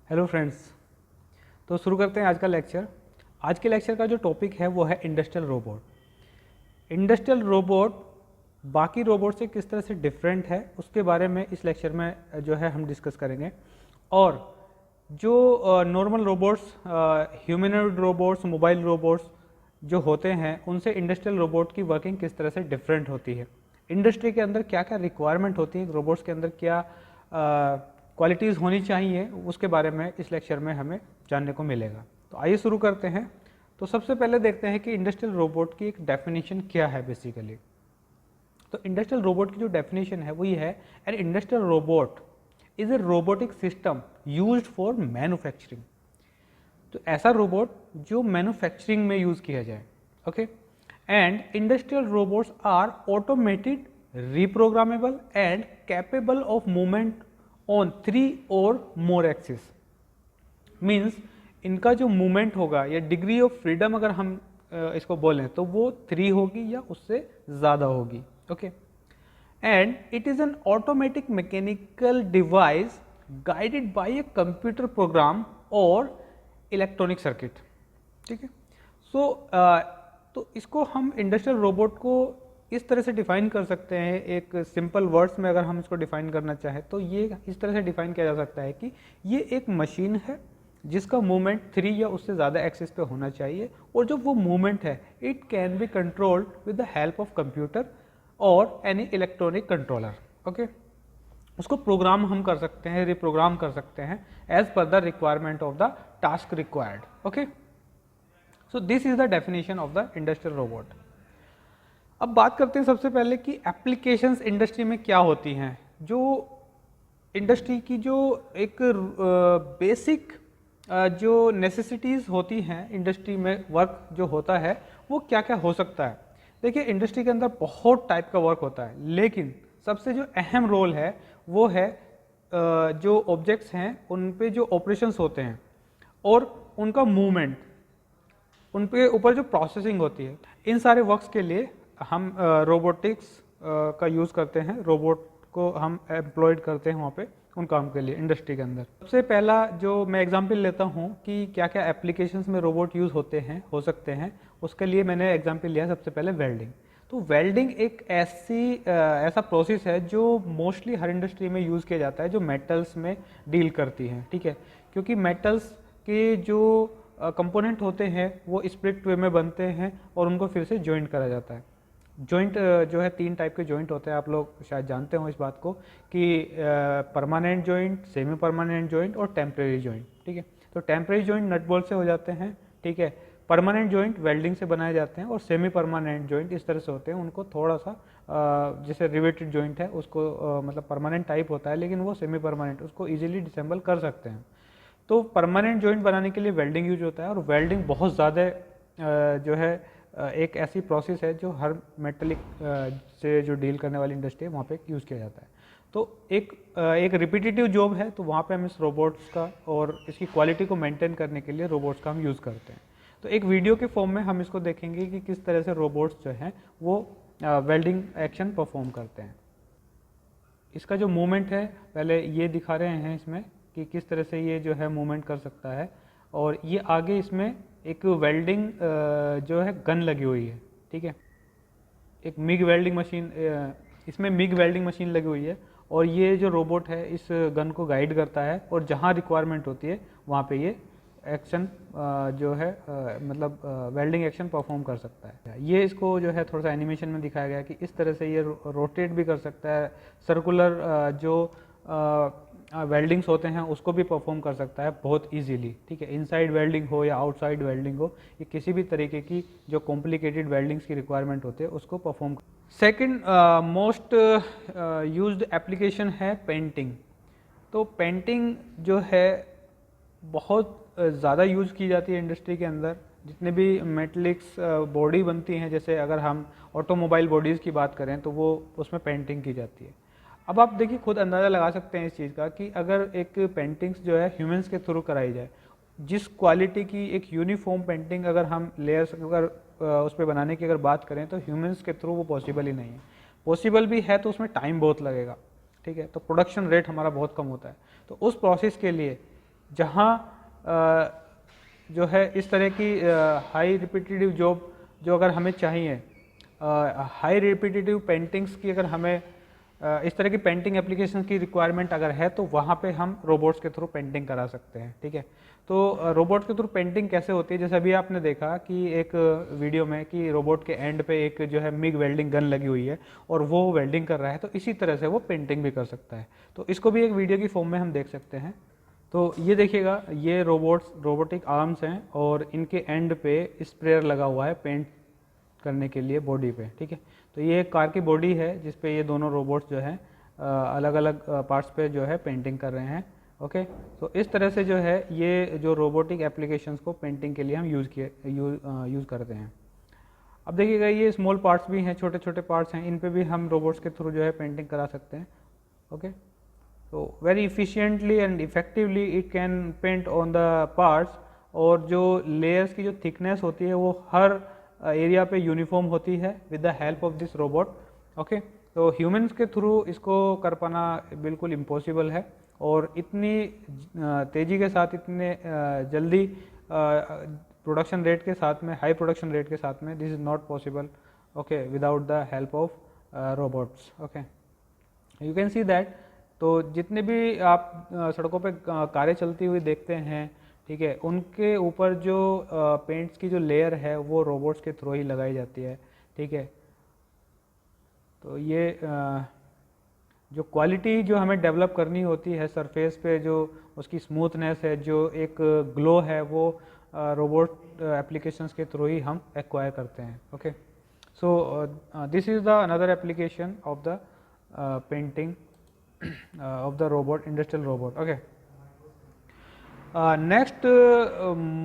Hello friends. तो शुरू करते हैं आज का लेक्चर। आज के लेक्चर का जो टॉपिक है वो है इंडस्ट्रियल रोबोट। इंडस्ट्रियल रोबोट बाकी रोबोट से किस तरह से डिफरेंट है उसके बारे में इस लेक्चर में जो है हम डिस्कस करेंगे। और जो normal robots, humanoid robots, mobile robots जो होते हैं उनसे इंडस्ट्रियल रोबोट की वर्किंग किस तरह से डिफरेंट होती है, इंडस्ट्री के अंदर क्या क्या रिक्वायरमेंट होती है, रोबोट्स के अंदर क्या क्वालिटीज़ होनी चाहिए, उसके बारे में इस लेक्चर में हमें जानने को मिलेगा। तो आइए शुरू करते हैं। तो सबसे पहले देखते हैं कि इंडस्ट्रियल रोबोट की एक डेफिनेशन क्या है बेसिकली। तो इंडस्ट्रियल रोबोट की जो डेफिनेशन है वो ये है, an industrial robot is a robotic system used for manufacturing. तो ऐसा रोबोट जो मैन्युफैक्चरिंग में यूज़ किया जाए। Okay. And industrial robots are automated, reprogrammable and capable of movement on 3 और मोर एक्सिस। मीन्स इनका जो मूवमेंट होगा या डिग्री ऑफ फ्रीडम अगर हम इसको बोलें तो वो 3 होगी या उससे ज़्यादा होगी। Okay. And it is an automatic mechanical device guided by a computer program और इलेक्ट्रॉनिक सर्किट। ठीक है। सो तो इसको हम इंडस्ट्रियल रोबोट को इस तरह से डिफाइन कर सकते हैं। एक सिंपल वर्ड्स में अगर हम इसको डिफाइन करना चाहें तो ये इस तरह से डिफाइन किया जा सकता है कि ये एक मशीन है जिसका मूवमेंट 3 या उससे ज़्यादा एक्सिस पे होना चाहिए, और जो वो मूवमेंट है it can be controlled with the help of computer और एनी इलेक्ट्रॉनिक कंट्रोलर। ओके। उसको प्रोग्राम हम कर सकते हैं, रिप्रोग्राम कर सकते हैं as per the requirement of the task required. Okay. So this is the definition of the industrial robot. अब बात करते हैं सबसे पहले कि एप्लीकेशंस इंडस्ट्री में क्या होती हैं। जो इंडस्ट्री की जो एक बेसिक जो नेसेसिटीज़ होती हैं इंडस्ट्री में, वर्क जो होता है वो क्या क्या हो सकता है। देखिए, इंडस्ट्री के अंदर बहुत टाइप का वर्क होता है, लेकिन सबसे जो अहम रोल है वो है जो ऑब्जेक्ट्स हैं उन पे जो ऑपरेशंस होते हैं और उनका मूवमेंट, उन पे ऊपर जो प्रोसेसिंग होती है, इन सारे वर्क्स के लिए हम रोबोटिक्स का यूज़ करते हैं। रोबोट को हम एम्प्लॉयड करते हैं वहाँ पे उन काम के लिए इंडस्ट्री के अंदर। सबसे पहला जो मैं एग्जांपल लेता हूँ कि क्या क्या एप्लीकेशंस में रोबोट यूज़ होते हैं, हो सकते हैं, उसके लिए मैंने एग्जांपल लिया सबसे पहले वेल्डिंग। तो वेल्डिंग एक ऐसा प्रोसेस है जो मोस्टली हर इंडस्ट्री में यूज़ किया जाता है, जो मेटल्स में डील करती है। ठीक है। क्योंकि मेटल्स के जो कंपोनेंट होते हैं वो स्प्लिट वे में बनते हैं और उनको फिर से जॉइंट करा जाता है। जॉइंट जो है 3 टाइप के जॉइंट होते हैं, आप लोग शायद जानते हो इस बात को कि permanent joint, semi permanent joint और टेम्परेरी जॉइंट। ठीक है। तो टेम्परेरी जॉइंट नट बोल्ट से हो जाते हैं। ठीक है। परमानेंट जॉइंट वेल्डिंग से बनाए जाते हैं और सेमी परमानेंट जॉइंट इस तरह से होते हैं, उनको थोड़ा सा जैसे रिवेटेड जॉइंट है उसको मतलब परमानेंट टाइप होता है लेकिन वो सेमी परमानेंट, उसको ईजिली डिसेंबल कर सकते हैं। तो परमानेंट जॉइंट बनाने के लिए वेल्डिंग यूज होता है, और वेल्डिंग बहुत ज़्यादा जो है एक ऐसी प्रोसेस है जो हर मेटलिक से जो डील करने वाली इंडस्ट्री है वहाँ पे यूज़ किया जाता है। तो एक रिपीटेटिव जॉब है, तो वहाँ पे हम इस रोबोट्स का और इसकी क्वालिटी को मेंटेन करने के लिए रोबोट्स का हम यूज़ करते हैं। तो एक वीडियो के फॉर्म में हम इसको देखेंगे कि किस तरह से रोबोट्स जो हैं वो वेल्डिंग एक्शन परफॉर्म करते हैं। इसका जो मूवमेंट है पहले ये दिखा रहे हैं इसमें कि किस तरह से ये जो है मूवमेंट कर सकता है, और ये आगे इसमें एक वेल्डिंग जो है गन लगी हुई है। ठीक है। एक मिग वेल्डिंग मशीन, इसमें मिग वेल्डिंग मशीन लगी हुई है, और ये जो रोबोट है इस गन को गाइड करता है और जहाँ रिक्वायरमेंट होती है वहाँ पे ये एक्शन जो है मतलब वेल्डिंग एक्शन परफॉर्म कर सकता है। ये इसको जो है थोड़ा सा एनिमेशन में दिखाया गया कि इस तरह से ये रोटेट भी कर सकता है, सर्कुलर जो वेल्डिंग्स होते हैं उसको भी परफॉर्म कर सकता है बहुत इजीली। ठीक है। इनसाइड वेल्डिंग हो या आउटसाइड वेल्डिंग हो, ये किसी भी तरीके की जो कॉम्प्लिकेटेड वेल्डिंग्स की रिक्वायरमेंट होती है उसको perform. Second most used application है पेंटिंग। तो पेंटिंग जो है बहुत ज़्यादा यूज़ की जाती है इंडस्ट्री के अंदर। जितने भी मेटलिक्स बॉडी बनती हैं, जैसे अगर हम ऑटोमोबाइल बॉडीज़ की बात करें तो वो उसमें पेंटिंग की जाती है। अब आप देखिए, खुद अंदाज़ा लगा सकते हैं इस चीज़ का कि अगर एक पेंटिंग्स जो है ह्यूमंस के थ्रू कराई जाए, जिस क्वालिटी की एक यूनिफॉर्म पेंटिंग अगर हम लेयर्स अगर उस पर बनाने की अगर बात करें तो ह्यूमंस के थ्रू वो पॉसिबल ही नहीं है। पॉसिबल भी है तो उसमें टाइम बहुत लगेगा। ठीक है। तो प्रोडक्शन रेट हमारा बहुत कम होता है। तो उस प्रोसेस के लिए जहाँ जो है इस तरह की हाई रिपीटेटिव जॉब जो अगर हमें चाहिए, हाई रिपीटेटिव पेंटिंग्स की अगर हमें इस तरह की पेंटिंग एप्लीकेशन की रिक्वायरमेंट अगर है तो वहाँ पे हम रोबोट्स के थ्रू पेंटिंग करा सकते हैं। ठीक है, तो रोबोट्स के थ्रू पेंटिंग कैसे होती है, जैसे अभी आपने देखा कि एक वीडियो में कि रोबोट के एंड पे एक जो है मिग वेल्डिंग गन लगी हुई है और वो वेल्डिंग कर रहा है, तो इसी तरह से वो पेंटिंग भी कर सकता है। तो इसको भी एक वीडियो की फॉर्म में हम देख सकते हैं। तो ये देखिएगा, ये रोबोटिक आर्म्स हैं और इनके एंड पे स्प्रेयर लगा हुआ है पेंट करने के लिए बॉडी पे। ठीक है, तो ये एक कार की बॉडी है जिस पे ये दोनों रोबोट्स जो हैं अलग अलग पार्ट्स पे जो है पेंटिंग कर रहे हैं। ओके, तो इस तरह से जो है ये जो रोबोटिक एप्लीकेशंस को पेंटिंग के लिए हम यूज़ करते हैं। अब देखिएगा, ये स्मॉल पार्ट्स भी हैं, छोटे छोटे पार्ट्स हैं, इन पे भी हम रोबोट्स के थ्रू जो है पेंटिंग करा सकते हैं। ओके, तो very efficiently and effectively it can paint on the parts, और जो लेयर्स की जो थिकनेस होती है वो हर एरिया पे यूनिफॉर्म होती है with the help of this robot. Okay, तो ह्यूमंस के थ्रू इसको कर पाना बिल्कुल इम्पॉसिबल है, और इतनी तेज़ी के साथ, इतने जल्दी प्रोडक्शन रेट के साथ में, हाई प्रोडक्शन रेट के साथ में, this is not possible okay without the help of robots. Okay, you can see that. तो जितने भी आप सड़कों पे कारें चलती हुई देखते हैं, ठीक है, उनके ऊपर जो पेंट्स की जो लेयर है वो रोबोट्स के थ्रू ही लगाई जाती है। ठीक है, तो ये जो क्वालिटी जो हमें डेवलप करनी होती है सरफेस पे, जो उसकी स्मूथनेस है, जो एक ग्लो है, वो रोबोट एप्लीकेशंस के थ्रू ही हम एक्वायर करते हैं। Okay, so this is the another application of the painting of the robot, industrial robot. Okay, next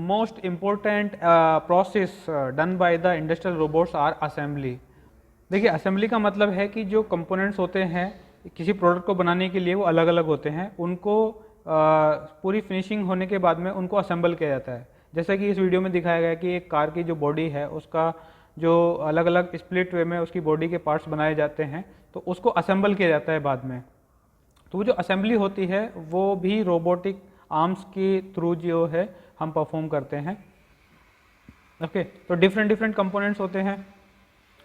most important process done by the industrial robots are assembly. देखिए, assembly का मतलब है कि जो कंपोनेंट्स होते हैं किसी प्रोडक्ट को बनाने के लिए वो अलग अलग होते हैं, उनको पूरी फिनिशिंग होने के बाद में उनको असेंबल किया जाता है। जैसा कि इस वीडियो में दिखाया गया कि एक कार की जो बॉडी है उसका जो अलग अलग स्प्लिट वे में उसकी बॉडी के पार्ट्स बनाए जाते हैं, तो उसको असेंबल किया जाता है बाद में। तो वो जो असेंबली होती है वो भी रोबोटिक आर्म्स के थ्रू जो है हम परफॉर्म करते हैं। ओके, तो डिफरेंट डिफरेंट कंपोनेंट्स होते हैं,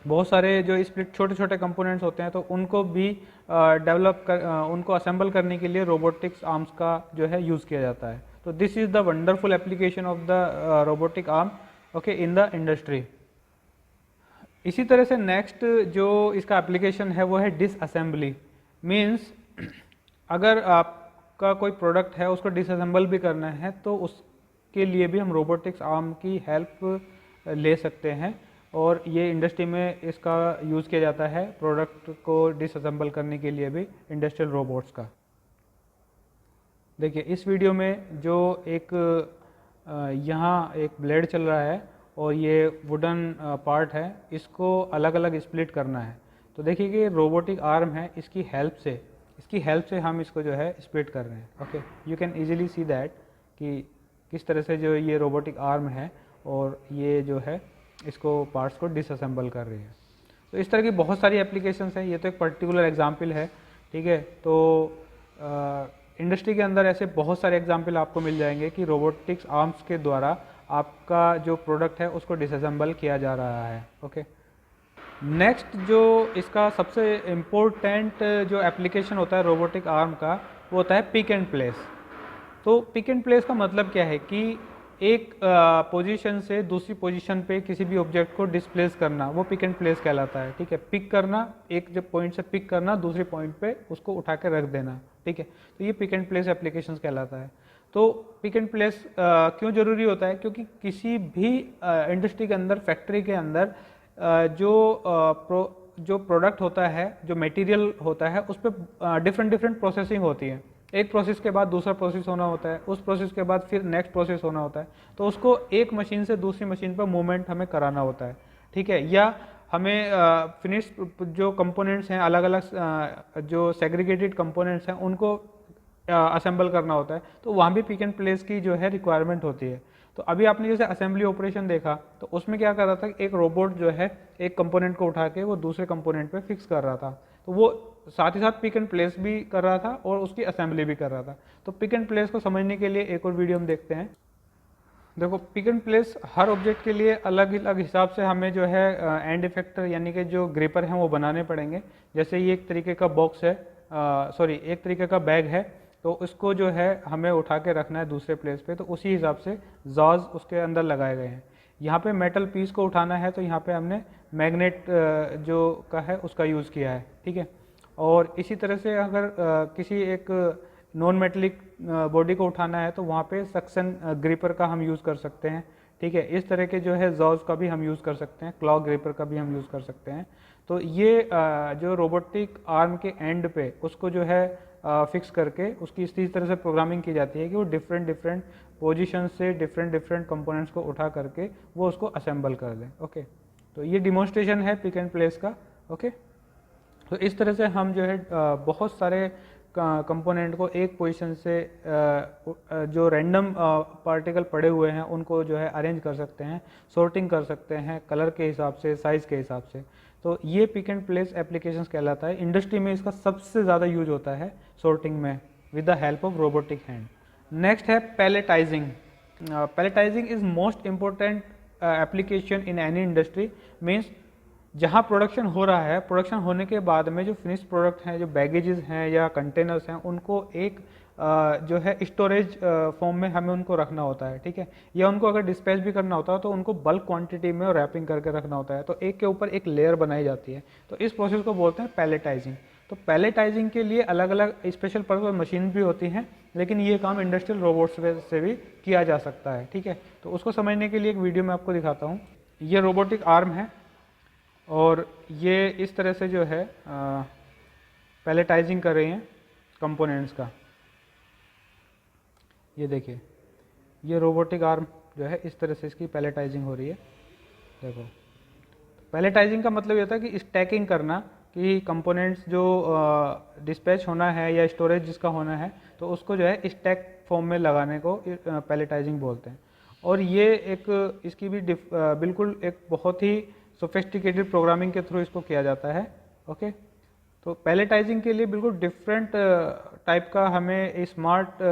बहुत सारे जो स्प्लिट छोटे छोटे कंपोनेंट्स होते हैं, तो उनको भी डेवलप कर उनको असेंबल करने के लिए रोबोटिक्स आर्म्स का जो है यूज़ किया जाता है। तो this is the wonderful application of the robotic arm okay in the industry. इसी तरह से नेक्स्ट जो इसका एप्लीकेशन है वो है डिसअसेंबली। मीन्स अगर आपका कोई प्रोडक्ट है उसको डिसअसेंबल भी करना है तो उसके लिए भी हम रोबोटिक्स आर्म की हेल्प ले सकते हैं, और ये इंडस्ट्री में इसका यूज़ किया जाता है प्रोडक्ट को डिसअसेंबल करने के लिए भी इंडस्ट्रियल रोबोट्स का। देखिए, इस वीडियो में जो एक यहाँ एक ब्लेड चल रहा है और ये वुडन पार्ट है, इसको अलग अलग स्प्लिट करना है। तो देखिए कि रोबोटिक आर्म है, इसकी हेल्प से हम इसको जो है स्प्लिट कर रहे हैं। Okay, you can easily see that कि किस तरह से जो ये रोबोटिक आर्म है और ये जो है इसको पार्ट्स को डिसअसेंबल कर रही है। तो इस तरह की बहुत सारी एप्लीकेशंस हैं, ये तो एक पर्टिकुलर एग्जांपल है। ठीक है, तो इंडस्ट्री के अंदर ऐसे बहुत सारे एग्जांपल आपको मिल जाएंगे कि रोबोटिक्स आर्म्स के द्वारा आपका जो प्रोडक्ट है उसको डिसअसेंबल किया जा रहा है। ओके, नेक्स्ट जो इसका सबसे इम्पोर्टेंट जो एप्लीकेशन होता है रोबोटिक आर्म का, वो होता है पिक एंड प्लेस। तो पिक एंड प्लेस का मतलब क्या है कि एक पोजीशन से दूसरी पोजीशन पे किसी भी ऑब्जेक्ट को डिस्प्लेस करना, वो पिक एंड प्लेस कहलाता है। ठीक है, पिक करना, एक जब पॉइंट से पिक करना, दूसरे पॉइंट पे उसको उठा के रख देना। ठीक है, तो ये पिक एंड प्लेस एप्लीकेशंस कहलाता है। तो पिक एंड प्लेस क्यों ज़रूरी होता है? क्योंकि किसी भी इंडस्ट्री के अंदर, फैक्ट्री के अंदर जो प्रोडक्ट होता है, जो मटेरियल होता है, उस पर डिफरेंट प्रोसेसिंग होती है। एक प्रोसेस के बाद दूसरा प्रोसेस होना होता है, उस प्रोसेस के बाद फिर नेक्स्ट प्रोसेस होना होता है। तो उसको एक मशीन से दूसरी मशीन पर मूवमेंट हमें कराना होता है। ठीक है, या हमें फिनिश जो कंपोनेंट्स हैं, अलग अलग जो सेग्रीगेटेड कंपोनेंट्स हैं, उनको असेंबल करना होता है। तो वहाँ भी पिक एंड प्लेस की जो है रिक्वायरमेंट होती है। तो अभी आपने जैसे असेंबली ऑपरेशन देखा, तो उसमें क्या कर रहा था, एक रोबोट जो है एक कंपोनेंट को उठा के वो दूसरे कंपोनेंट पे फिक्स कर रहा था। तो वो साथ ही साथ पिक एंड प्लेस भी कर रहा था और उसकी असेंबली भी कर रहा था। तो पिक एंड प्लेस को समझने के लिए एक और वीडियो हम देखते हैं। देखो पिक एंड प्लेस हर ऑब्जेक्ट के लिए अलग अलग हिसाब से हमें जो है एंड इफेक्टर यानी कि जो ग्रिपर हैं वो बनाने पड़ेंगे। जैसे ये एक तरीके का बॉक्स है, एक तरीके का बैग है, तो इसको जो है हमें उठा के रखना है दूसरे प्लेस पे, तो उसी हिसाब से जॉज उसके अंदर लगाए गए हैं। यहाँ पे मेटल पीस को उठाना है तो यहाँ पे हमने मैग्नेट जो का है उसका यूज़ किया है, ठीक है। और इसी तरह से अगर किसी एक नॉन मेटेलिक बॉडी को उठाना है तो वहाँ पे सक्शन ग्रिपर का हम यूज़ कर सकते हैं, ठीक है। इस तरह के जो है जॉज का भी हम यूज़ कर सकते हैं, क्लॉ ग्रिपर का भी हम यूज़ कर सकते हैं। तो ये जो रोबोटिक आर्म के एंड पे उसको जो है फिक्स करके उसकी इसी तरह से प्रोग्रामिंग की जाती है कि वो डिफरेंट डिफरेंट पोजीशन से डिफरेंट डिफरेंट कंपोनेंट्स को उठा करके वो उसको असेंबल कर दें। ओके, तो ये डिमॉन्स्ट्रेशन है पिक एंड प्लेस का। ओके, तो इस तरह से हम जो है बहुत सारे कंपोनेंट को एक पोजीशन से जो रैंडम पार्टिकल पड़े हुए हैं उनको जो है अरेंज कर सकते हैं, सॉर्टिंग कर सकते हैं कलर के हिसाब से, साइज़ के हिसाब से। तो ये पिक एंड प्लेस एप्लीकेशंस कहलाता है। इंडस्ट्री में इसका सबसे ज़्यादा यूज होता है सॉर्टिंग में with the help of robotic hand. Next है palletizing. Palletizing is most important application in any industry. Means जहाँ प्रोडक्शन हो रहा है, प्रोडक्शन होने के बाद में जो फिनिश प्रोडक्ट हैं, जो बैगेजेस हैं या कंटेनर्स हैं, उनको एक जो है स्टोरेज फॉर्म में हमें उनको रखना होता है, ठीक है। या उनको अगर डिस्पैच भी करना होता है तो उनको बल्क क्वांटिटी में रैपिंग करके रखना होता है, तो एक के ऊपर एक लेयर बनाई जाती है। तो इस प्रोसेस को बोलते हैं पैलेटाइजिंग। तो पैलेटाइजिंग के लिए अलग अलग स्पेशल पर्पज मशीन भी होती हैं, लेकिन ये काम इंडस्ट्रियल रोबोट्स से भी किया जा सकता है, ठीक है। तो उसको समझने के लिए एक वीडियो मैं आपको दिखाता हूँ। ये रोबोटिक आर्म है और ये इस तरह से जो है पैलेटाइजिंग कर रही हैं कंपोनेंट्स का। ये देखिए, ये रोबोटिक आर्म जो है इस तरह से इसकी पैलेटाइजिंग हो रही है। देखो, पैलेटाइजिंग का मतलब ये होता है कि स्टैकिंग करना, कि कंपोनेंट्स जो डिस्पैच होना है या स्टोरेज जिसका होना है तो उसको जो है स्टैक फॉर्म में लगाने को पैलेटाइजिंग बोलते हैं। और ये एक इसकी भी बिल्कुल एक बहुत ही सोफिस्टिकेटेड प्रोग्रामिंग के थ्रू इसको किया जाता है। ओके, तो पैलेटाइजिंग के लिए बिल्कुल डिफरेंट टाइप का हमें स्मार्ट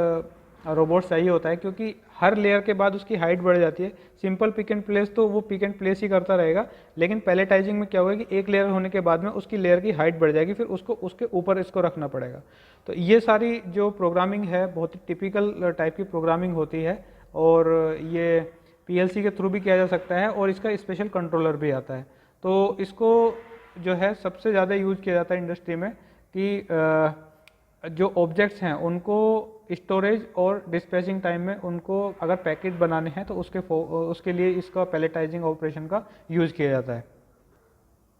रोबोट चाहिए होता है, क्योंकि हर लेयर के बाद उसकी हाइट बढ़ जाती है। सिंपल पिक एंड प्लेस तो वो पिक एंड प्लेस ही करता रहेगा, लेकिन पैलेटाइजिंग में क्या होगा कि एक लेयर होने के बाद में उसकी लेयर की हाइट बढ़ जाएगी, फिर उसको उसके ऊपर इसको रखना पड़ेगा। तो ये सारी जो प्रोग्रामिंग है बहुत ही टिपिकल टाइप की प्रोग्रामिंग होती है, और ये पीएलसी के थ्रू भी किया जा सकता है, और इसका स्पेशल कंट्रोलर भी आता है। तो इसको जो है सबसे ज़्यादा यूज किया जाता है इंडस्ट्री में कि जो ऑब्जेक्ट्स हैं उनको स्टोरेज और डिस्पैचिंग टाइम में उनको अगर पैकेट बनाने हैं तो उसके लिए इसका पैलेटाइजिंग ऑपरेशन का यूज़ किया जाता है।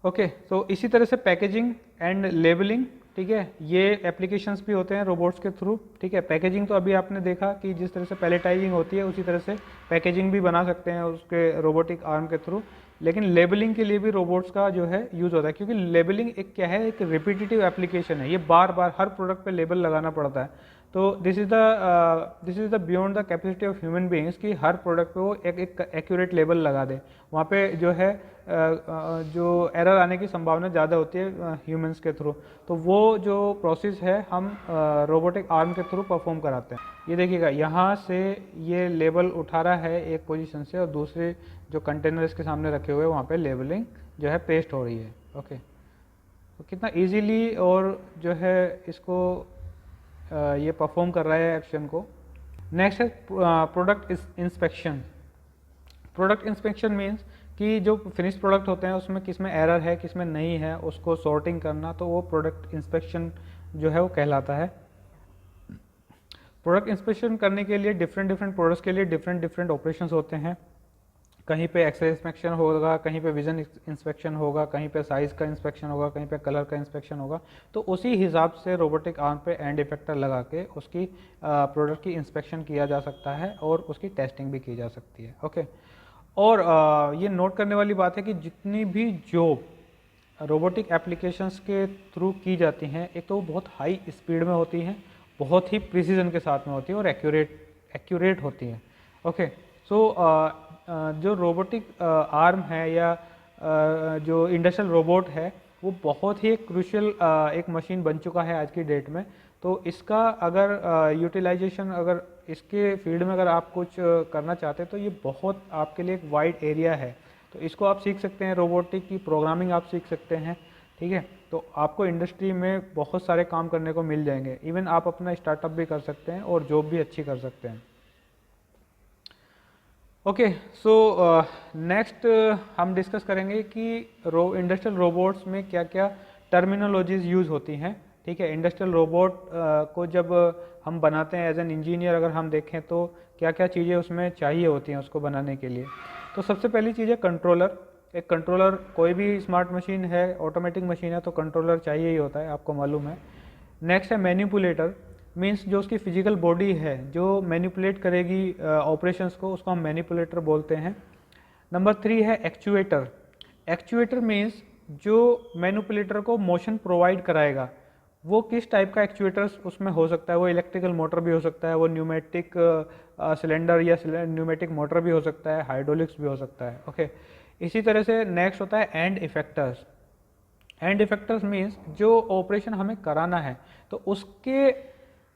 ओके, तो इसी तरह से पैकेजिंग एंड लेबलिंग, ठीक है, ये एप्लीकेशंस भी होते हैं रोबोट्स के थ्रू, ठीक है। पैकेजिंग तो अभी आपने देखा कि जिस तरह से पैलेटाइजिंग होती है उसी तरह से पैकेजिंग भी बना सकते हैं उसके रोबोटिक आर्म के थ्रू। लेकिन लेबलिंग के लिए भी रोबोट्स का जो है यूज़ होता है, क्योंकि लेबलिंग एक क्या है, एक रिपीटेटिव एप्लीकेशन है। ये बार बार हर प्रोडक्ट पे लेबल लगाना पड़ता है। तो this is the beyond the capacity of human beings कि हर प्रोडक्ट पे वो एक एक्यूरेट लेबल लगा दे। वहाँ पे जो है जो एरर आने की संभावना ज़्यादा होती है ह्यूमंस के थ्रू। तो वो जो प्रोसेस है हम रोबोटिक आर्म के थ्रू परफॉर्म कराते हैं। ये देखिएगा, यहाँ से ये लेबल उठा रहा है एक पोजीशन से, और दूसरे जो कंटेनर इसके सामने रखे हुए हैं वहाँ पे लेबलिंग जो है पेस्ट हो रही है। ओके, तो कितना इजीली और जो है इसको ये परफॉर्म कर रहा है एक्शन को। नेक्स्ट है product inspection. Product inspection means कि जो फिनिश प्रोडक्ट होते हैं उसमें किस में एरर है किस में नहीं है उसको सॉर्टिंग करना, तो वो प्रोडक्ट इंस्पेक्शन जो है वो कहलाता है। प्रोडक्ट इंस्पेक्शन करने के लिए डिफरेंट प्रोडक्ट्स के लिए डिफरेंट ऑपरेशंस होते हैं। कहीं पे एक्सरे इंस्पेक्शन होगा, कहीं पे विजन इंस्पेक्शन होगा, कहीं पे साइज़ का इंस्पेक्शन होगा, कहीं पे कलर का इंस्पेक्शन होगा। तो उसी हिसाब से रोबोटिक आर्म पे एंड इफेक्टर लगा के उसकी प्रोडक्ट की इंस्पेक्शन किया जा सकता है और उसकी टेस्टिंग भी की जा सकती है। ओके, और ये नोट करने वाली बात है कि जितनी भी जॉब रोबोटिक एप्लीकेशंस के थ्रू की जाती हैं, एक तो वो बहुत हाई स्पीड में होती हैं, बहुत ही प्रिसीजन के साथ में होती है और एक्यूरेट होती हैं। ओके, सो जो रोबोटिक आर्म है या जो इंडस्ट्रियल रोबोट है वो बहुत ही क्रूशियल एक मशीन बन चुका है आज की डेट में। तो इसका अगर यूटिलाइजेशन, अगर इसके फील्ड में अगर आप कुछ करना चाहते हैं तो ये बहुत आपके लिए एक वाइड एरिया है। तो इसको आप सीख सकते हैं, रोबोटिक की प्रोग्रामिंग आप सीख सकते हैं, ठीक है। तो आपको इंडस्ट्री में बहुत सारे काम करने को मिल जाएंगे, इवन आप अपना स्टार्टअप भी कर सकते हैं और जॉब भी अच्छी कर सकते हैं। ओके, सो नेक्स्ट हम डिस्कस करेंगे कि इंडस्ट्रियल रोबोट्स में क्या क्या टर्मिनोलॉजीज यूज़ होती हैं, ठीक है। इंडस्ट्रियल रोबोट को जब हम बनाते हैं एज एन इंजीनियर, अगर हम देखें तो क्या क्या चीज़ें उसमें चाहिए होती हैं उसको बनाने के लिए। तो सबसे पहली चीज़ है कंट्रोलर। एक कंट्रोलर, कोई भी स्मार्ट मशीन है, ऑटोमेटिक मशीन है, तो कंट्रोलर चाहिए ही होता है, आपको मालूम है। नेक्स्ट है मैनिपुलेटर, मीन्स जो उसकी फिजिकल बॉडी है जो मैनिपुलेट करेगी ऑपरेशंस को, उसको हम मैनिपुलेटर बोलते हैं। नंबर 3 है एक्चुएटर। एक्चुएटर मीन्स जो मैनिपुलेटर को मोशन प्रोवाइड कराएगा। वो किस टाइप का एक्चुएटर्स उसमें हो सकता है, वो इलेक्ट्रिकल मोटर भी हो सकता है, वो न्यूमेटिक सिलेंडर या न्यूमेटिक मोटर भी हो सकता है, हाइड्रोलिक्स भी हो सकता है, ओके। इसी तरह से नेक्स्ट होता है and effectors. And effectors means जो ऑपरेशन हमें कराना है तो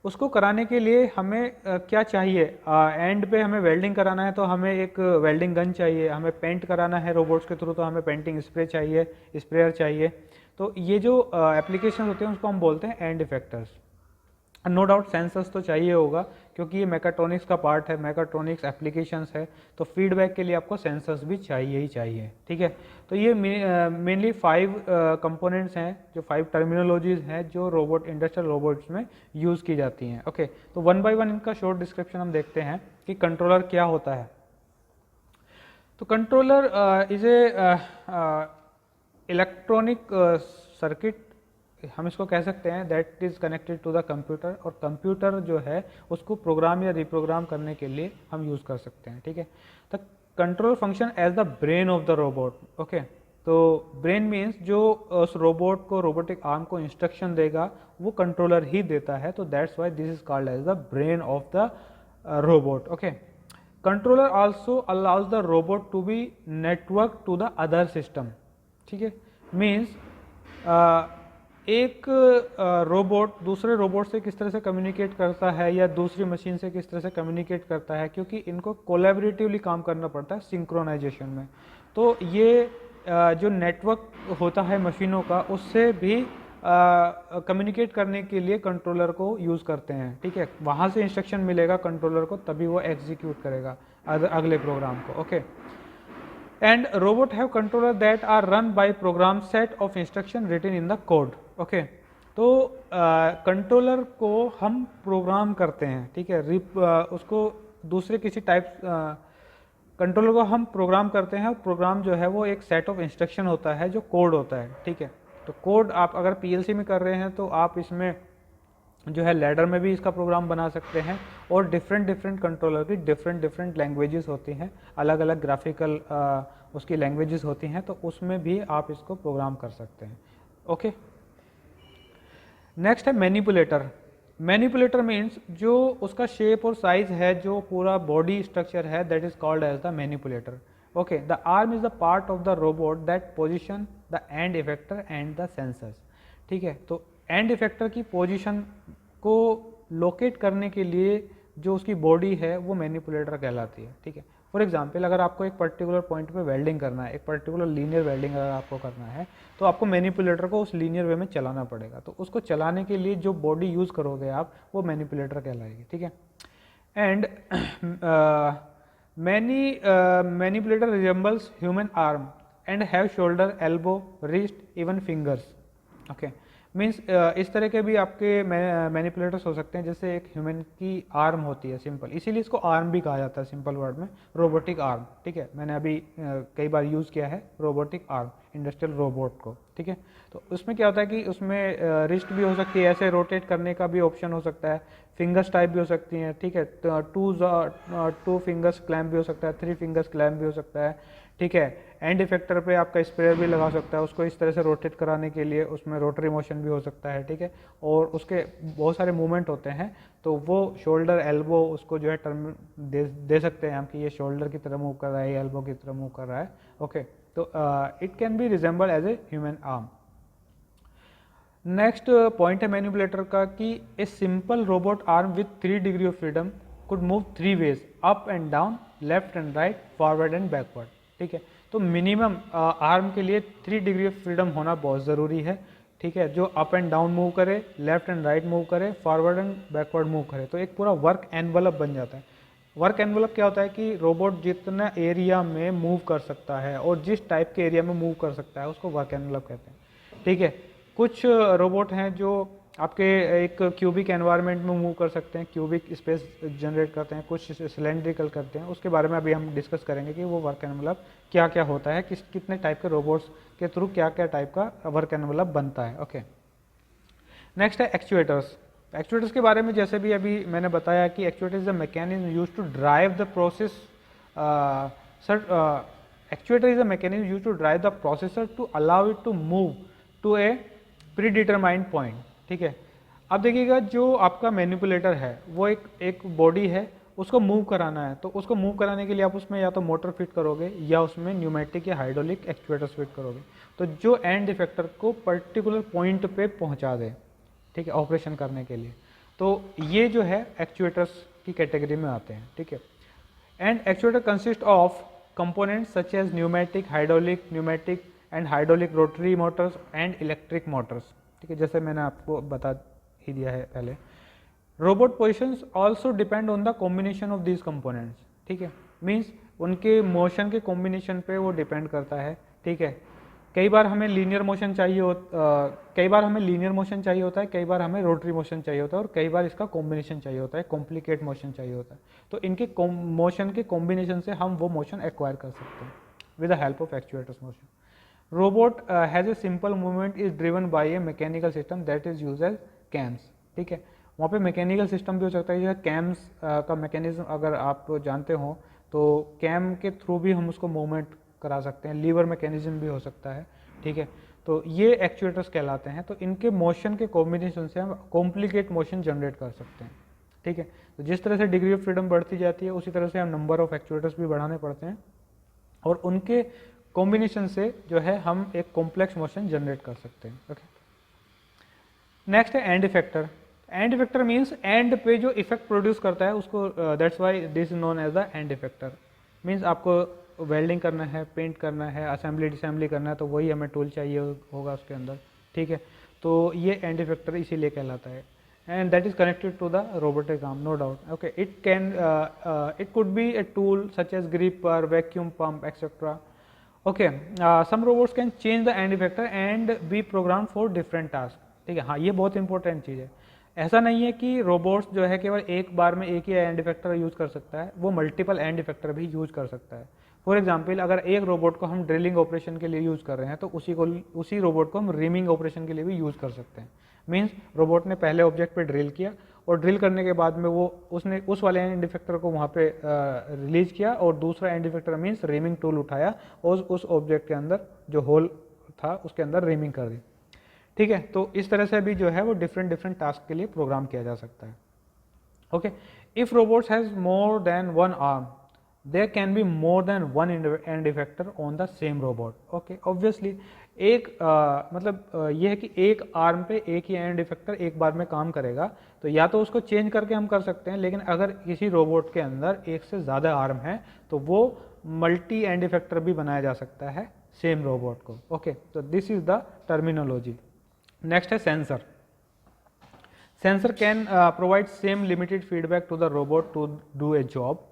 उसको कराने के लिए हमें क्या चाहिए। एंड पे हमें वेल्डिंग कराना है तो हमें एक वेल्डिंग गन चाहिए, हमें पेंट कराना है रोबोट्स के थ्रू तो हमें पेंटिंग स्प्रे चाहिए, स्प्रेयर चाहिए। तो ये जो एप्लीकेशन होते हैं उसको हम बोलते हैं end effectors. No doubt sensors तो चाहिए होगा क्योंकि ये मैकाट्रॉनिक्स का पार्ट है, मैकाट्रॉनिक्स एप्लीकेशंस है, तो फीडबैक के लिए आपको सेंसर्स भी चाहिए ही चाहिए, ठीक है। तो ये मेनली 5 कंपोनेंट्स हैं, जो 5 टर्मिनोलॉजीज हैं जो रोबोट, इंडस्ट्रियल रोबोट्स में यूज़ की जाती हैं, ओके। तो वन बाय वन इनका शॉर्ट डिस्क्रिप्शन हम देखते हैं कि कंट्रोलर क्या होता है। तो controller is a electronic circuit, हम इसको कह सकते हैं, that is connected to the computer, और कंप्यूटर जो है उसको प्रोग्राम या रिप्रोग्राम करने के लिए हम यूज़ कर सकते हैं, ठीक है। The control function as the brain of the robot, okay. तो ब्रेन मीन्स जो उस रोबोट को, रोबोटिक आर्म को इंस्ट्रक्शन देगा वो कंट्रोलर ही देता है, तो that's why this is called as the brain of the robot, okay. Controller also allows the robot to be network to the other system, ठीक है। मीन्स एक रोबोट दूसरे रोबोट से किस तरह से कम्युनिकेट करता है या दूसरी मशीन से किस तरह से कम्युनिकेट करता है, क्योंकि इनको कोलैबोरेटिवली काम करना पड़ता है सिंक्रोनाइजेशन में। तो ये जो नेटवर्क होता है मशीनों का, उससे भी कम्युनिकेट करने के लिए कंट्रोलर को यूज़ करते हैं, ठीक है। वहाँ से इंस्ट्रक्शन मिलेगा कंट्रोलर को, तभी वो एग्जीक्यूट करेगा अगले प्रोग्राम को, okay. And robot have controller that are run by program set of instruction written in the code, okay. तो कंट्रोलर को हम प्रोग्राम करते हैं, ठीक है। उसको दूसरे किसी टाइप कंट्रोलर को हम प्रोग्राम करते हैं, और प्रोग्राम जो है वो एक सेट ऑफ इंस्ट्रक्शन होता है जो कोड होता है, ठीक है। तो कोड आप अगर पीएलसी में कर रहे हैं तो आप इसमें जो है लैडर में भी इसका प्रोग्राम बना सकते हैं, और डिफरेंट कंट्रोलर की डिफरेंट लैंग्वेजेस होती हैं, अलग अलग ग्राफिकल उसकी लैंग्वेजेस होती हैं, तो उसमें भी आप इसको प्रोग्राम कर सकते हैं, ओके। नेक्स्ट है मैनिपुलेटर। मैनिपुलेटर मीन्स जो उसका शेप और साइज है, जो पूरा बॉडी स्ट्रक्चर है, that is called as the manipulator, okay. The arm is the part of the robot that position the end effector and the sensors, ठीक है। तो एंड इफेक्टर की पोजीशन को लोकेट करने के लिए जो उसकी बॉडी है वो मैनिपुलेटर कहलाती है, ठीक है। फॉर एग्जांपल, अगर आपको एक पर्टिकुलर पॉइंट पे वेल्डिंग करना है, एक पर्टिकुलर लीनियर वेल्डिंग अगर आपको करना है, तो आपको मैनिपुलेटर को उस लीनियर वे में चलाना पड़ेगा। तो उसको चलाने के लिए जो बॉडी यूज़ करोगे आप, वो मैनिपुलेटर कहलाएगी, ठीक है। And manipulator resembles human arm and have shoulder, elbow, wrist, even fingers, okay. Means इस तरह के भी आपके मैनिपुलेटर्स हो सकते हैं, जैसे एक ह्यूमन की आर्म होती है सिंपल, इसीलिए इसको आर्म भी कहा जाता है सिंपल वर्ड में, रोबोटिक आर्म, ठीक है। मैंने अभी कई बार यूज़ किया है रोबोटिक आर्म इंडस्ट्रियल रोबोट को, ठीक है। तो उसमें क्या होता है कि उसमें रिस्ट भी हो सकती है, ऐसे रोटेट करने का भी ऑप्शन हो सकता है, फिंगर्स टाइप भी हो सकती हैं, ठीक है। टू फिंगर्स क्लैम्प भी हो सकता है, 3 फिंगर्स क्लैम्प भी हो सकता है, ठीक है। एंड इफेक्टर पे आपका स्प्रेयर भी लगा सकता है, उसको इस तरह से रोटेट कराने के लिए उसमें रोटरी मोशन भी हो सकता है, ठीक है। और उसके बहुत सारे मूवमेंट होते हैं, तो वो शोल्डर, एल्बो, उसको जो है टर्म दे सकते हैं हम कि ये शोल्डर की तरह मूव कर रहा है, एल्बो की तरह मूव कर रहा है, ओके। तो it can be resemble as a human arm. Next point है मैनिपुलेटर का कि a simple robot arm with 3 degree of freedom could move 3 ways, up and down, left and right, forward and backward. ठीक है, तो minimum arm के लिए 3 degree of freedom होना बहुत ज़रूरी है। ठीक है, जो अप एंड डाउन मूव करे, लेफ्ट एंड राइट मूव करे, फॉरवर्ड एंड बैकवर्ड मूव करे, तो एक पूरा वर्क एनवलप बन जाता है। वर्क एनवलप क्या होता है कि रोबोट जितना एरिया में मूव कर सकता है और जिस टाइप के एरिया में मूव कर सकता है उसको वर्क एनवलप कहते हैं। ठीक है, कुछ रोबोट हैं जो आपके एक क्यूबिक एनवायरनमेंट में मूव कर सकते हैं, क्यूबिक स्पेस जनरेट करते हैं, कुछ सिलेंड्रिकल करते हैं। उसके बारे में अभी हम डिस्कस करेंगे कि वो वर्क एनवलप क्या क्या होता है, कितने टाइप के रोबोट्स के थ्रू क्या क्या टाइप का वर्क एनवलप बनता है। ओके, नेक्स्ट है एक्चुएटर्स। एक्चुएटर्स के बारे में जैसे भी अभी मैंने बताया कि actuator is a mechanism used to drive the process actuator is a mechanism used to drive the processor to allow it to move to a predetermined point. ठीक है, अब देखिएगा जो आपका मैनिपुलेटर है वो एक बॉडी है, उसको मूव कराना है, तो उसको मूव कराने के लिए आप उसमें या तो मोटर फिट करोगे या उसमें न्यूमेटिक या हाइड्रोलिक एक्चुएटर्स फिट करोगे, तो जो एंड इफेक्टर को पर्टिकुलर पॉइंट पे पहुंचा दे। ठीक है, ऑपरेशन करने के लिए, तो ये जो है एक्चुएटर्स की कैटेगरी में आते हैं। ठीक है, and actuator consist of components such as pneumatic and hydraulic rotary motors and electric motors. ठीक है, जैसे मैंने आपको बता ही दिया है पहले। Robot positions also depend on the combination of these components. ठीक है, मीन्स उनके मोशन के कॉम्बिनेशन पे वो डिपेंड करता है। ठीक है, कई बार हमें लीनियर मोशन चाहिए कई बार हमें लीनियर मोशन चाहिए होता है, कई बार हमें रोटरी मोशन चाहिए होता है, और कई बार इसका कॉम्बिनेशन चाहिए होता है, कॉम्प्लिकेट मोशन चाहिए होता है। तो इनके मोशन के कॉम्बिनेशन से हम वो मोशन एक्वायर कर सकते हैं with the help of actuators motion. Robot has a simple movement is driven by a mechanical system that is use as cams. ठीक है, वहाँ पे मैकेनिकल सिस्टम भी हो सकता है, जैसे कैम्स का मैकेनिज्म अगर आप जानते हो तो कैम के थ्रू भी हम उसको मूवमेंट करा सकते हैं, लीवर मैकेनिज्म भी हो सकता है। ठीक है, तो ये एक्चुएटर्स कहलाते हैं। तो इनके मोशन के कॉम्बिनेशन से हम कॉम्प्लिकेट मोशन जनरेट कर सकते हैं। ठीक है, तो जिस तरह से डिग्री ऑफ फ्रीडम बढ़ती जाती है उसी तरह से हम नंबर ऑफ एक्चुएटर्स भी बढ़ाने पड़ते हैं, और उनके कॉम्बिनेशन से जो है हम एक कॉम्प्लेक्स मोशन जनरेट कर सकते हैं। ओके, नेक्स्ट है end effector. End effector means end पे जो इफेक्ट प्रोड्यूस करता है उसको, that's why this is known as the end effector. Means आपको वेल्डिंग करना है, पेंट करना है, असेंबली डिसेंबली करना है, तो वही हमें टूल चाहिए होगा उसके अंदर। ठीक है, तो ये एंड इफेक्टर इसीलिए कहलाता है, and that is connected to the robotic arm, no doubt. Okay, it could be a tool such as gripper, vacuum pump etcetera. Okay, some robots can change the end effector and be program for different task. ठीक है, हाँ, ये बहुत important चीज़ है। ऐसा नहीं है कि रोबोट्स जो है केवल एक बार में एक ही एंड इफेक्टर यूज़ कर सकता है, वो मल्टीपल एंड इफेक्टर भी यूज़ कर सकता है। फॉर एग्जांपल, अगर एक रोबोट को हम ड्रिलिंग ऑपरेशन के लिए यूज़ कर रहे हैं तो उसी रोबोट को हम रिमिंग ऑपरेशन के लिए भी यूज़ कर सकते हैं। मीन्स रोबोट ने पहले ऑब्जेक्ट पे ड्रिल किया और ड्रिल करने के बाद में उसने उस वाले एंड इफेक्टर को वहाँ पे रिलीज किया, और दूसरा and effector means rhyming tool उठाया और उस ऑब्जेक्ट के अंदर जो होल था उसके अंदर रिमिंग कर दी। ठीक है, तो इस तरह से भी जो है वो डिफरेंट टास्क के लिए प्रोग्राम किया जा सकता है। Okay, if robots has more than one arm there can be more than one end effector on the same robot. Okay, obviously एक मतलब ये है कि एक आर्म पे एक ही एंड इफेक्टर एक बार में काम करेगा, तो या तो उसको चेंज करके हम कर सकते हैं, लेकिन अगर किसी रोबोट के अंदर एक से ज़्यादा आर्म है तो वो मल्टी एंड इफेक्टर भी बनाया जा सकता है सेम रोबोट को। ओके, तो this is the terminology. Next है sensor. Sensor can provide same limited feedback to the robot to do a job.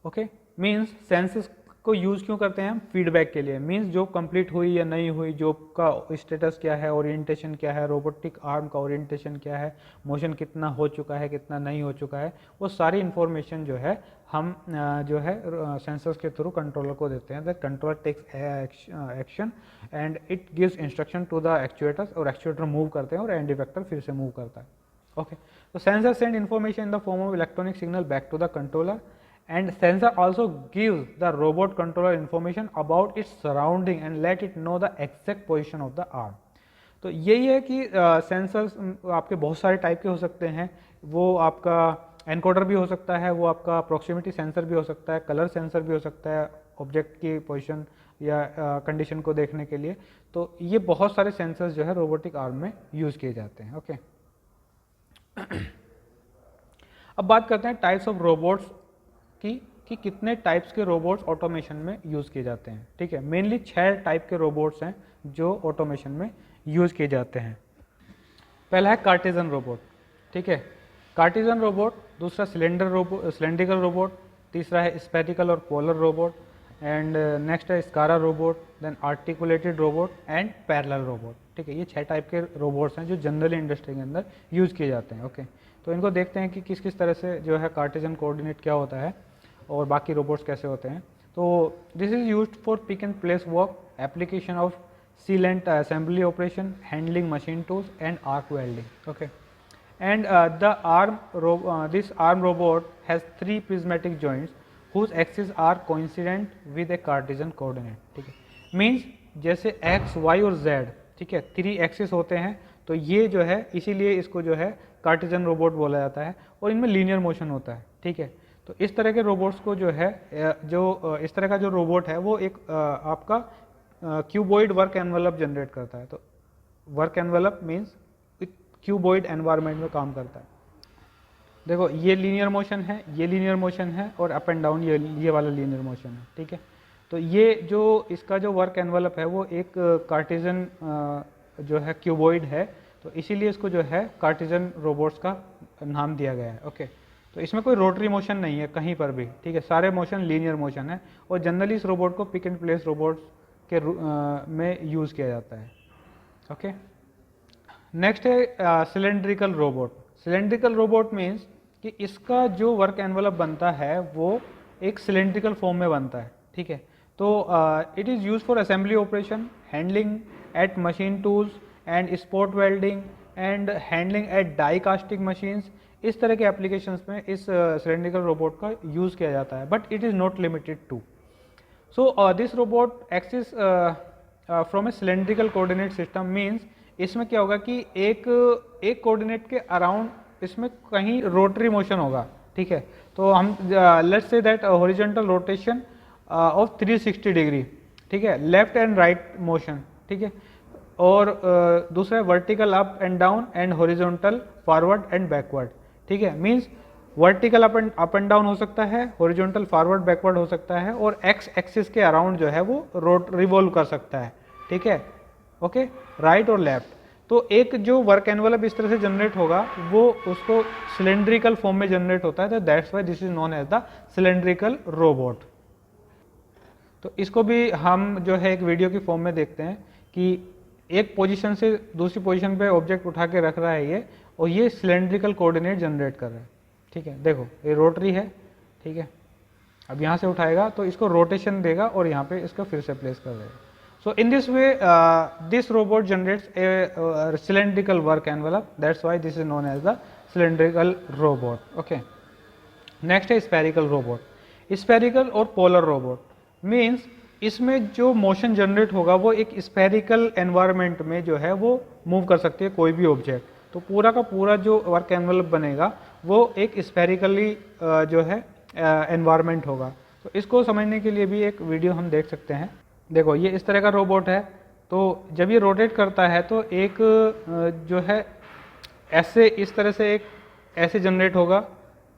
Okay, means sensors को यूज़ क्यों करते हैं हम? फीडबैक के लिए। मीन्स जॉब कंप्लीट हुई या नहीं हुई, जॉब का स्टेटस क्या है, ओरिएंटेशन क्या है, रोबोटिक आर्म का ओरिएंटेशन क्या है, मोशन कितना हो चुका है, कितना नहीं हो चुका है, वो सारी इन्फॉर्मेशन जो है हम जो है सेंसर्स के थ्रू कंट्रोलर को देते हैं। That controller takes action and it gives instruction to the actuators, और एक्चुएटर मूव करते हैं और एंड इफेक्टर फिर से मूव करता है। ओके, तो sensor send information in the form of electronic signal back to the controller, and sensor also gives the robot controller information about its surrounding and let it know the exact position of the arm। तो यही है कि sensors आपके बहुत सारे type के हो सकते हैं। वो आपका एनकोडर भी हो सकता है, वो आपका प्रॉक्सिमिटी सेंसर भी हो सकता है, कलर सेंसर भी हो सकता है, ऑब्जेक्ट की पोजीशन या कंडीशन को देखने के लिए। तो ये बहुत सारे सेंसर्स जो है रोबोटिक आर्म में यूज़ किए जाते हैं। ओके, अब बात करते हैं टाइप्स ऑफ रोबोट्स की कि कितने टाइप्स के रोबोट्स ऑटोमेशन में यूज़ किए जाते हैं। ठीक है, मेनली 6 टाइप के रोबोट्स हैं जो ऑटोमेशन में यूज़ किए जाते हैं। पहला है कार्टेजन रोबोट। ठीक है, कार्टेजन रोबोट, दूसरा सिलेंड्रिकल रोबोट, तीसरा है स्फेरिकल और पोलर रोबोट, एंड नेक्स्ट है SCARA robot, then articulated robot and parallel robot. ठीक है, ये 6 टाइप के रोबोट्स हैं जो जनरली इंडस्ट्री के अंदर यूज़ किए जाते हैं। ओके, तो इनको देखते हैं कि किस किस तरह से जो है कार्टेजन कोऑर्डिनेट क्या होता है और बाकी रोबोट्स कैसे होते हैं। तो this is used for pick and place work, application of sealant assembly operation, handling machine tools and arc welding. Okay, and this arm robot has 3 prismatic joints whose axes are coincident with a Cartesian coordinate. ठीक है, means जैसे x, y और z, ठीक है, 3 axis होते हैं, तो ये जो है इसीलिए इसको जो है कार्टेजन रोबोट बोला जाता है और इनमें लीनियर मोशन होता है। ठीक है, तो इस तरह के रोबोट्स को जो है इस तरह का जो रोबोट है वो एक आपका क्यूबॉइड वर्क एनवेलप जनरेट करता है। तो work envelope means cuboid environment में काम करता है। देखो ये लीनियर मोशन है, ये लीनियर मोशन है और अप एंड डाउन ये वाला लीनियर मोशन है। ठीक है, तो ये जो इसका जो वर्क एनवेलप है वो एक कार्टेजन जो है क्यूबॉइड है, तो इसीलिए इसको जो है कार्टेजन रोबोट्स का नाम दिया गया है। ओके, तो इसमें कोई रोटरी मोशन नहीं है कहीं पर भी। ठीक है, सारे मोशन लीनियर मोशन है और जनरली इस रोबोट को पिक एंड प्लेस रोबोट्स के में यूज़ किया जाता है। ओके, नेक्स्ट है cylindrical robot. Cylindrical robot means कि इसका जो वर्क एनवेलप बनता है वो एक सिलेंड्रिकल फॉर्म में बनता है। ठीक है, तो it is use for assembly operation, handling at machine tools and spot welding and handling at die casting machines. इस तरह के एप्लीकेशंस में इस सिलेंड्रिकल रोबोट का यूज़ किया जाता है, but it is not limited to. So this robot acts from a cylindrical coordinate system means इसमें क्या होगा कि एक कोऑर्डिनेट के अराउंड इसमें कहीं रोटरी मोशन होगा। ठीक है, तो हम let's say that horizontal rotation of 360 degree. ठीक है, लेफ्ट एंड राइट मोशन। ठीक है, और दूसरा vertical up and down and horizontal forward and backward. ठीक है, means vertical up and down हो सकता है, हॉरिजॉन्टल फॉरवर्ड बैकवर्ड हो सकता है और एक्स एक्सिस के अराउंड जो है वो रिवॉल्व कर सकता है। ठीक है, ओके, राइट और लेफ्ट। तो एक जो वर्क एनवेलप इस तरह से जनरेट होगा वो उसको सिलेंड्रिकल फॉर्म में जनरेट होता है, तो that's why this is known as the cylindrical robot. तो इसको भी हम जो है एक वीडियो की फॉर्म में देखते हैं कि एक पोजीशन से दूसरी पोजीशन पे ऑब्जेक्ट उठा के रख रहा है ये, और ये सिलेंड्रिकल कोऑर्डिनेट जनरेट कर रहा है। ठीक है, देखो ये रोटरी है। ठीक है, अब यहाँ से उठाएगा तो इसको रोटेशन देगा और यहाँ पे इसको फिर से प्लेस कर देगा। So in this way this robot generates a cylindrical work envelope, that's why this is known as the cylindrical robot. Okay, next है स्फेरिकल रोबोट। स्फेरिकल और पोलर रोबोट मीन्स इसमें जो मोशन जनरेट होगा वो एक spherical environment में जो है वो मूव कर सकती है कोई भी ऑब्जेक्ट। तो पूरा का पूरा जो वर्क एनवेलप बनेगा वो एक स्फेरिकली जो है एनवायरनमेंट होगा। तो इसको समझने के लिए भी एक वीडियो हम देख सकते हैं। देखो ये इस तरह का रोबोट है, तो जब ये रोटेट करता है तो एक जो है ऐसे इस तरह से एक ऐसे जनरेट होगा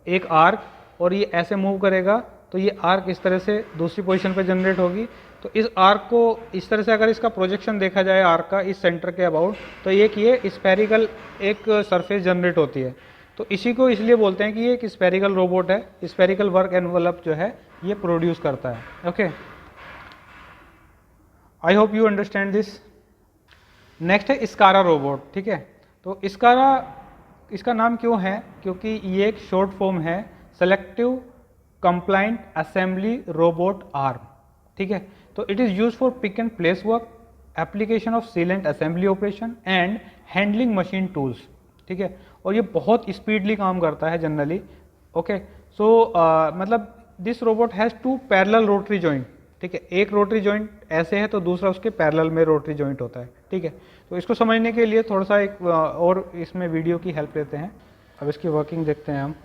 एक आर्क, और ये ऐसे मूव करेगा तो ये आर्क इस तरह से दूसरी पोजीशन पे जनरेट होगी। तो इस आर्क को इस तरह से अगर इसका प्रोजेक्शन देखा जाए आर्क का इस सेंटर के अबाउट, तो एक ये स्फेरिकल एक सरफेस जनरेट होती है। तो इसी को इसलिए बोलते हैं कि ये एक स्फेरिकल रोबोट है, स्फेरिकल वर्क एनवेलप जो है ये प्रोड्यूस करता है। Okay, I hope you understand this. Next है स्कारा रोबोट। ठीक है, तो स्कारा इसका नाम क्यों है, क्योंकि ये एक शॉर्ट फॉर्म है selective compliant assembly robot arm. ठीक है, तो it is use for pick and place work, application of sealant assembly operation and handling machine tools. ठीक है, और ये बहुत स्पीडली काम करता है जनरली। ओके, सो मतलब this robot has 2 parallel rotary joint. ठीक है, एक रोटरी जॉइंट ऐसे है तो दूसरा उसके पैरेलल में रोटरी जॉइंट होता है। ठीक है, तो इसको समझने के लिए थोड़ा सा एक और इसमें वीडियो की हेल्प लेते हैं। अब इसकी वर्किंग देखते हैं हम।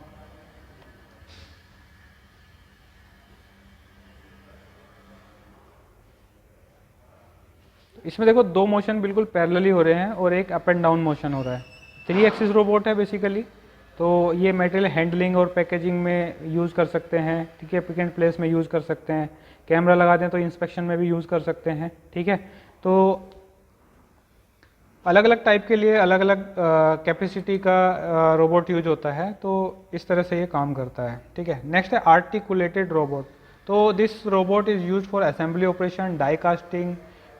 इसमें देखो दो मोशन बिल्कुल पैरेलली हो रहे हैं और एक अप एंड डाउन मोशन हो रहा है। 3 एक्सिस रोबोट है बेसिकली, तो ये मटेरियल हैंडलिंग और पैकेजिंग में यूज़ कर सकते हैं, ठीक है, पिक एंड प्लेस में यूज़ कर सकते हैं, कैमरा लगा दें तो इंस्पेक्शन में भी यूज़ कर सकते हैं, ठीक है। तो अलग अलग टाइप के लिए अलग अलग कैपेसिटी का रोबोट यूज होता है, तो इस तरह से ये काम करता है, ठीक है। नेक्स्ट है आर्टिकुलेटेड रोबोट। तो this robot is use for assembly operation, die casting,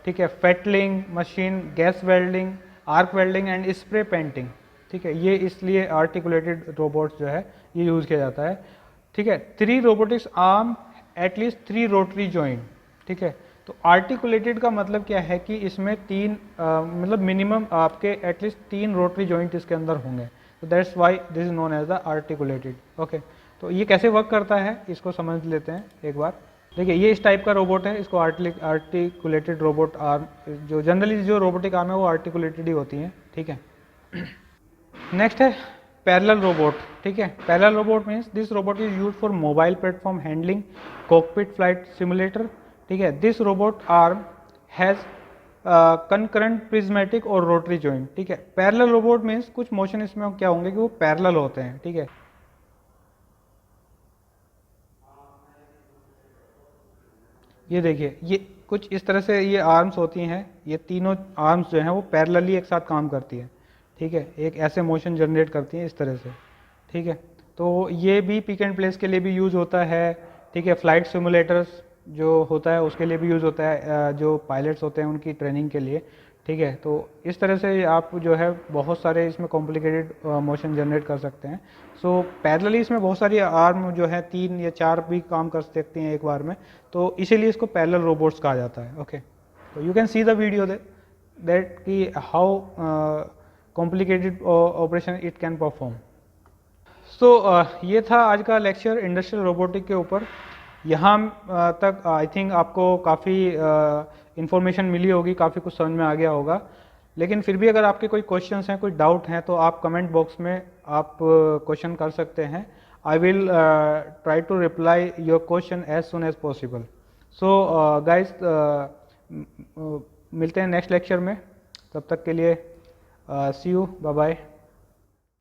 ठीक है, fettling machine, gas welding, arc welding and spray painting, ठीक है। ये इसलिए आर्टिकुलेटेड रोबोट्स जो है ये यूज़ किया जाता है, ठीक है। 3 robotics arm at least 3 rotary joint, ठीक है। तो आर्टिकुलेटेड का मतलब क्या है कि इसमें 3 मतलब मिनिमम आपके एटलीस्ट 3 रोटरी जॉइंट इसके अंदर होंगे, तो that's why this is known as the articulated. Okay, तो ये कैसे वर्क करता है इसको समझ लेते हैं एक बार। देखिए ये इस टाइप का रोबोट है, इसको आर्टिकुलेटेड रोबोट आर्म, जो जनरली जो रोबोटिक आर्म है वो आर्टिकुलेटेड ही होती हैं, ठीक है। नेक्स्ट है पैरेलल रोबोट, ठीक है। Parallel robot means this robot is use for mobile platform handling, cockpit flight simulator, ठीक है। This robot arm has concurrent prismatic और रोटरी जॉइंट, ठीक है। पैरेलल रोबोट मीन्स कुछ मोशन इसमें क्या होंगे कि वो पैरेलल होते हैं, ठीक है। ये देखिए ये कुछ इस तरह से ये आर्म्स होती हैं, ये तीनों आर्म्स जो हैं वो पैरेलली एक साथ काम करती है, ठीक है, एक ऐसे मोशन जनरेट करती हैं इस तरह से, ठीक है। तो ये भी पिक एंड प्लेस के लिए भी यूज़ होता है, ठीक है। फ्लाइट सिमुलेटर्स जो होता है उसके लिए भी यूज़ होता है, जो पायलट्स होते हैं उनकी ट्रेनिंग के लिए, ठीक है। तो इस तरह से आप जो है बहुत सारे इसमें कॉम्प्लिकेटेड मोशन जनरेट कर सकते हैं। सो पैरेलली इसमें बहुत सारी आर्म जो है 3 या 4 भी काम कर सकती हैं एक बार में, तो इसीलिए इसको पैरेलल रोबोट्स कहा जाता है। ओके, तो you can see the video that कि how complicated operation it can perform. So ये था आज का लेक्चर इंडस्ट्रियल रोबोटिक के ऊपर। यहाँ तक आई थिंक आपको काफ़ी इन्फॉर्मेशन मिली होगी, काफ़ी कुछ समझ में आ गया होगा। लेकिन फिर भी अगर आपके कोई क्वेश्चंस हैं, कोई डाउट हैं, तो आप कमेंट बॉक्स में आप क्वेश्चन कर सकते हैं। I will try to reply your question as soon as possible. So guys मिलते हैं नेक्स्ट लेक्चर में, तब तक के लिए सी यू, बाय बाय।